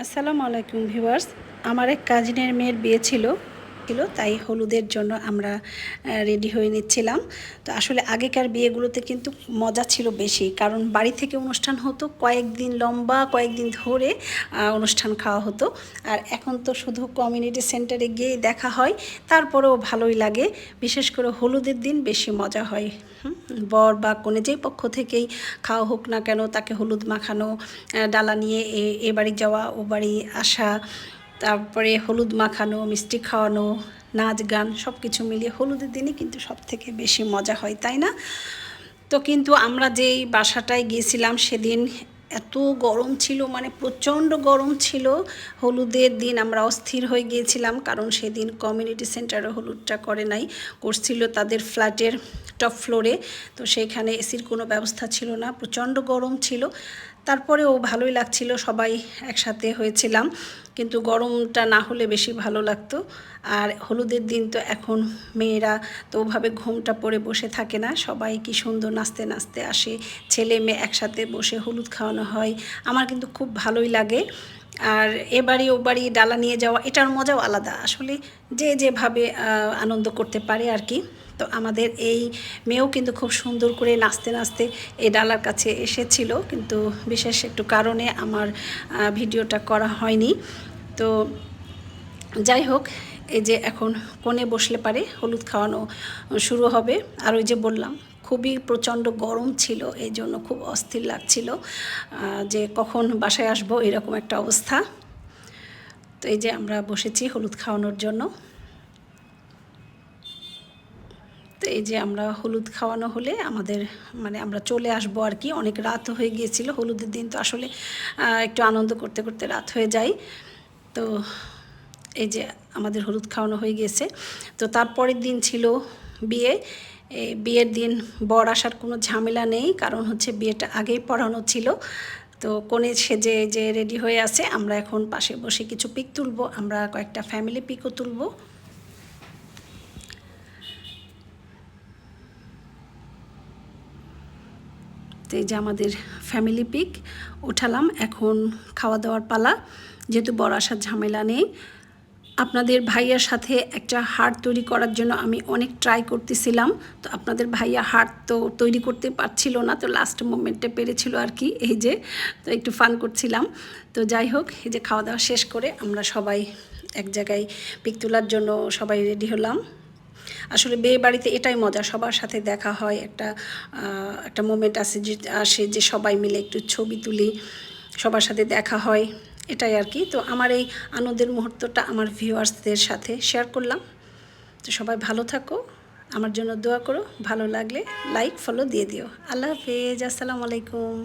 আসসালামু আলাইকুম ভিউয়ার্স। আমার এক কাজিনের মেয়ের বিয়ে ছিল, তাই হলুদের জন্য আমরা রেডি হয়ে নিচ্ছিলাম। তো আসলে আগেকার বিয়েগুলোতে কিন্তু মজা ছিল বেশি, কারণ বাড়ি থেকে অনুষ্ঠান হতো, কয়েকদিন লম্বা কয়েকদিন ধরে অনুষ্ঠান খাওয়া হতো। আর এখন তো শুধু কমিউনিটি সেন্টারে গিয়েই দেখা হয়, তারপরেও ভালোই লাগে। বিশেষ করে হলুদের দিন বেশি মজা হয়। বর বা কনে যেই পক্ষ থেকেই খাওয়া হোক না কেন, তাকে হলুদ মাখানো, ডালা নিয়ে এ বাড়ি যাওয়া ও বাড়ি আসা, তারপরে হলুদ মাখানো, মিষ্টি খাওয়ানো, নাচ গান সব কিছু মিলিয়ে হলুদের দিনই কিন্তু সব থেকে বেশি মজা হয়, তাই না? তো কিন্তু আমরা যেই বাসাটায় গিয়েছিলাম সেদিন এত গরম ছিল, মানে প্রচণ্ড গরম ছিল। হলুদের দিন আমরা অস্থির হয়ে গিয়েছিলাম, কারণ সেদিন কমিউনিটি সেন্টারে হলুদটা করে নাই, করছিল তাদের ফ্ল্যাটের টপ ফ্লোরে। তো সেইখানে এসির কোনো ব্যবস্থা ছিল না, প্রচণ্ড গরম ছিল। তারপরেও ভালোই লাগছিল, সবাই একসাথে হয়েছিলাম, কিন্তু গরমটা না হলে বেশি ভালো লাগতো। আর হলুদের দিন তো এখন মেয়েরা তো ওভাবে ঘোমটা পরে বসে থাকে না, সবাই কি সুন্দর নাচতে নাচতে আসে, ছেলে মেয়ে একসাথে বসে হলুদ খাওয়ানো হয়। আমার কিন্তু খুব ভালোই লাগে। আর এ বাড়ি ও বাড়ি ডালা নিয়ে যাওয়া, এটার মজাও আলাদা। আসলে যে যেভাবে আনন্দ করতে পারে আর কি। তো আমাদের এই মেয়েও কিন্তু খুব সুন্দর করে নাচতে নাচতে এই ডালার কাছে এসেছিল, কিন্তু বিশেষ একটু কারণে আমার ভিডিওটা করা হয়নি। তো যাই হোক, এই যে এখন কোণে বসলে পারে হলুদ খাওয়ানো শুরু হবে। আর ওই যে বললাম, খুবই প্রচণ্ড গরম ছিল, এই জন্য খুব অস্থির লাগছিল যে কখন বাসায় আসবো, এরকম একটা অবস্থা। তো এই যে আমরা বসেছি হলুদ খাওয়ানোর জন্য। তো এই যে আমরা হলুদ খাওয়ানো হলে আমাদের মানে আমরা চলে আসবো আর কি। অনেক রাত হয়ে গিয়েছিল, হলুদের দিন তো আসলে একটু আনন্দ করতে করতে রাত হয়ে যায়। তো এই যে আমাদের হলুদ খাওয়ানো হয়ে গেছে। তো তারপরের দিন ছিল বিয়ে। এই বিয়ের দিন বর আসার কোনো ঝামেলা নেই, কারণ হচ্ছে বিয়েটা আগেই পড়ানো ছিল। তো কনে সেজে যে রেডি হয়ে আছে, আমরা এখন পাশে বসে কিছু পিক তুলবো, আমরা কয়েকটা ফ্যামিলি পিকও তুলবো। তো এই যে আমাদের ফ্যামিলি পিক উঠালাম, এখন খাওয়া দাওয়ার পালা। যেহেতু বড় আসার ঝামেলা নেই, আপনাদের ভাইয়ার সাথে একটা হার্ট তৈরি করার জন্য আমি অনেক ট্রাই করতেছিলাম। তো আপনাদের ভাইয়া হার্ট তো তৈরি করতে পারছিল না, তো লাস্ট মোমেন্টে পেরেছিল আর কি। এই যে, তো একটু ফান করছিলাম। তো যাই হোক, এই যে খাওয়া দাওয়া শেষ করে আমরা সবাই এক জায়গায় পিক তোলার জন্য সবাই রেডি হলাম। আসলে বিয়ে বাড়িতে এটাই মজা, সবার সাথে দেখা হয়, একটা মোমেন্ট আসে যে সবাই মিলে একটু ছবি তুলি, সবার সাথে দেখা হয়, এটাই আর কি। তো আমার এই আনন্দের মুহূর্তটা আমার ভিউয়ার্সদের সাথে শেয়ার করলাম। তো সবাই ভালো থাকো, আমার জন্য দোয়া করো, ভালো লাগলে লাইক ফলো দিয়ে দিও। আল্লাহ হাফেজ, আসসালামু আলাইকুম।